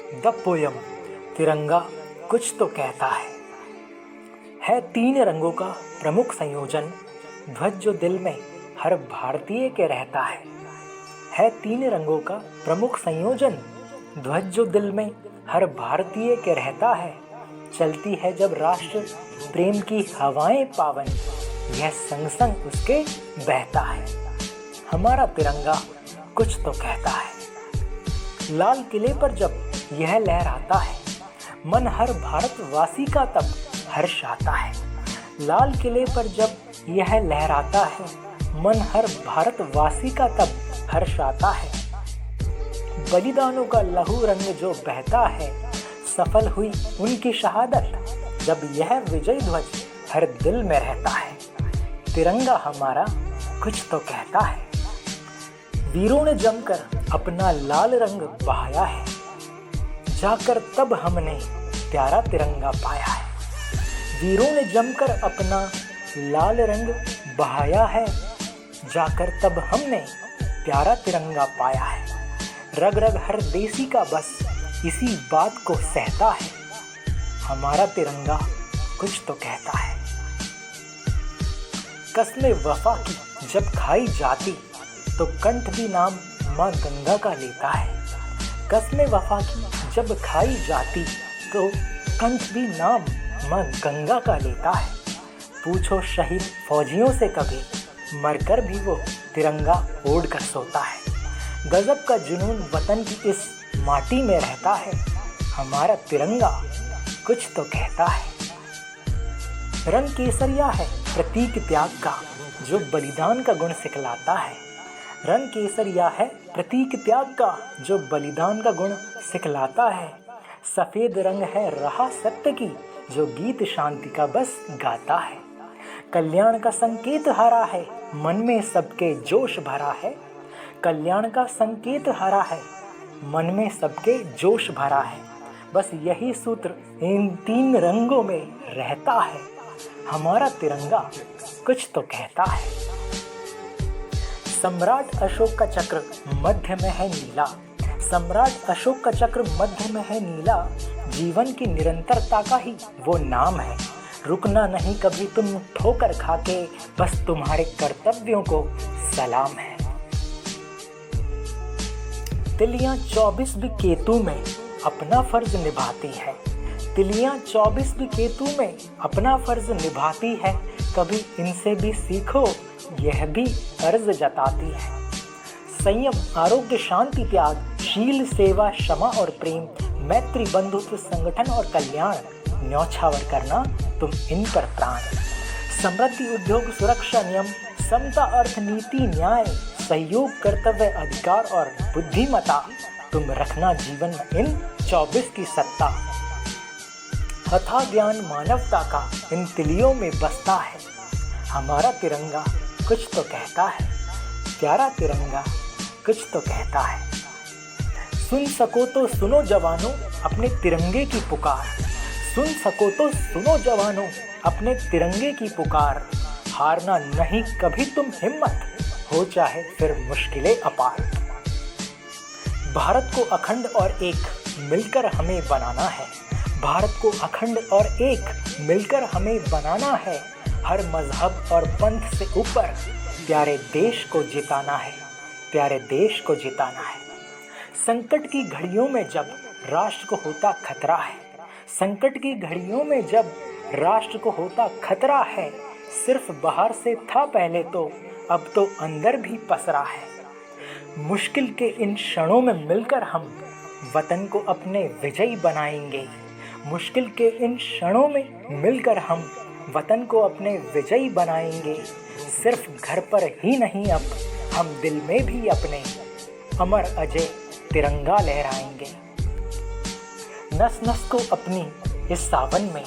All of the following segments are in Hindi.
द पोयम तिरंगा कुछ तो कहता है 3 रंगों का प्रमुख संयोजन, ध्वज जो दिल में हर भारतीय के रहता है 3 रंगों का प्रमुख संयोजन, ध्वज जो दिल में हर भारतीय के रहता है। चलती है जब राष्ट्र प्रेम की हवाएं पावन, यह संग संग उसके बहता है। हमारा तिरंगा कुछ तो कहता है। लाल किले पर जब यह लहराता है, मन हर भारतवासी का तब हर्ष आता है। लाल किले पर जब यह लहराता है, मन हर भारतवासी का तब हर्ष आता है। बलिदानों का लहू रंग जो बहता है, सफल हुई उनकी शहादत, जब यह विजय ध्वज हर दिल में रहता है। तिरंगा हमारा कुछ तो कहता है। वीरों ने जमकर अपना लाल रंग बहाया है, जाकर तब हमने प्यारा तिरंगा पाया है। वीरों ने जमकर अपना लाल रंग बहाया है, जाकर तब हमने प्यारा तिरंगा पाया है। रग रग हर देसी का बस इसी बात को सहता है। हमारा तिरंगा कुछ तो कहता है। कसमें वफा की जब खाई जाती, तो कंठ भी नाम माँ गंगा का लेता है। कसमें वफा की जब खाई जाती, तो कंठ भी नाम माँ गंगा का लेता है। पूछो शहीद फौजियों से कभी, मरकर भी वो तिरंगा ओढ़ कर सोता है। गजब का जुनून वतन की इस माटी में रहता है। हमारा तिरंगा कुछ तो कहता है। रंग केसरिया है प्रतीक त्याग का, जो बलिदान का गुण सिखलाता है। रंग केसरिया है प्रतीक त्याग का, जो बलिदान का गुण सिखलाता है। सफेद रंग है राह सत्य की, जो गीत शांति का बस गाता है। कल्याण का संकेत हरा है, मन में सबके जोश भरा है। कल्याण का संकेत हरा है, मन में सबके जोश भरा है। बस यही सूत्र इन 3 रंगों में रहता है। हमारा तिरंगा कुछ तो कहता है। सम्राट अशोक का चक्र मध्य में है नीला, सम्राट अशोक का चक्र मध्य में है नीला। जीवन की निरंतरता का ही वो नाम है। रुकना नहीं कभी तुम ठोकर खाके, बस तुम्हारे कर्तव्यों को सलाम है। तिलियां 24 भी केतु में अपना फर्ज निभाती है। तिलियां 24 भी केतु में अपना फर्ज निभाती है। कभी इनसे भी सीखो, यह भी अर्ज जताती है। संयम, आरोग्य, शांति, त्याग, शील, सेवा, क्षमा और प्रेम, मैत्री, बंधुत्व, संगठन और कल्याण, न्यौछावर करना तुम इन पर प्राण। समृद्धि, उद्योग, सुरक्षा, नियम, समता, अर्थ, नीति, न्याय, सहयोग, कर्तव्य, अधिकार और बुद्धिमता, तुम रखना जीवन में इन 24 की सत्ता। अथाह ज्ञान मानवता का इन तिलियों में बसता है। हमारा तिरंगा कुछ तो कहता है। प्यारा तिरंगा कुछ तो कहता है। सुन सको तो सुनो जवानों अपने तिरंगे की पुकार। सुन सको तो सुनो जवानों अपने तिरंगे की पुकार। हारना नहीं कभी तुम हिम्मत, हो चाहे फिर मुश्किलें अपार। भारत को अखंड और एक मिलकर हमें बनाना है। भारत को अखंड और एक मिलकर हमें बनाना है। हर मजहब और पंथ से ऊपर प्यारे देश को जिताना है। प्यारे देश को जिताना है। संकट की घड़ियों में जब राष्ट्र को होता खतरा है, संकट की घड़ियों में जब राष्ट्र को होता खतरा है, सिर्फ बाहर से था पहले तो अब तो अंदर भी पसरा है। मुश्किल के इन क्षणों में मिलकर हम वतन को अपने विजयी बनाएंगे। मुश्किल के इन क्षणों में मिलकर हम वतन को अपने विजयी बनाएंगे। सिर्फ घर पर ही नहीं, अब हम दिल में भी अपने अमर अजय तिरंगा लहराएंगे। नस नस को अपनी इस सावन में,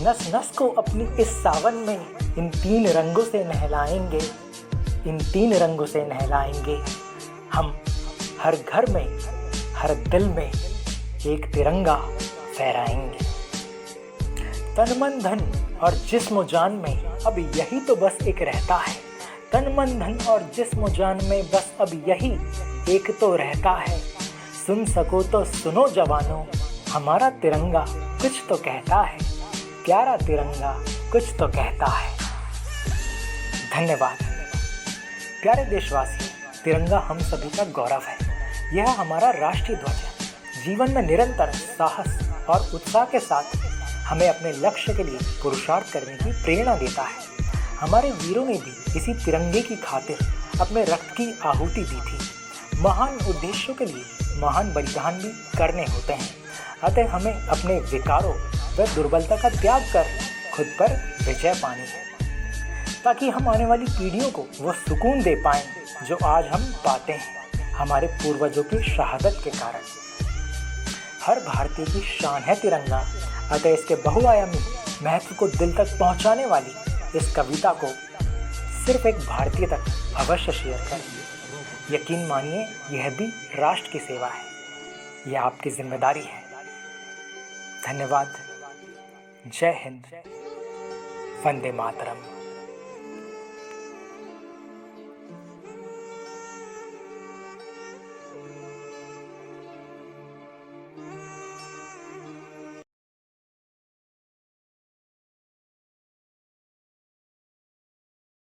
नस नस को अपनी इस सावन में इन 3 रंगों से नहलाएंगे। इन 3 रंगों से नहलाएंगे। हम हर घर में, हर दिल में एक तिरंगा फहराएंगे। तन मन धन और जिस्म जान में अब यही तो बस एक रहता है। तन मन धन और जिस्म जान में बस अब यही एक तो रहता है। सुन सको तो सुनो जवानों, हमारा तिरंगा कुछ तो कहता है, प्यारा तिरंगा कुछ तो कहता है। धन्यवाद। प्यारे देशवासी, तिरंगा हम सभी का गौरव है। यह हमारा राष्ट्रीय ध्वज है। जीवन में निरंतर साहस और उत्साह के साथ हमें अपने लक्ष्य के लिए पुरुषार्थ करने की प्रेरणा देता है। हमारे वीरों ने भी इसी तिरंगे की खातिर अपने रक्त की आहुति दी थी। महान उद्देश्यों के लिए महान बलिदान भी करने होते हैं। अतः हमें अपने विकारों व दुर्बलता का त्याग कर खुद पर विजय पानी है, ताकि हम आने वाली पीढ़ियों को वो सुकून दे पाएं जो आज हम पाते हैं हमारे पूर्वजों की शहादत के कारण। हर भारतीय की शान है तिरंगा। अतः इसके बहुआयामी महत्व को दिल तक पहुंचाने वाली इस कविता को सिर्फ एक भारतीय तक अवश्य शेयर करें। यकीन मानिए, यह भी राष्ट्र की सेवा है। यह आपकी जिम्मेदारी है। धन्यवाद। जय हिंद। वंदे मातरम।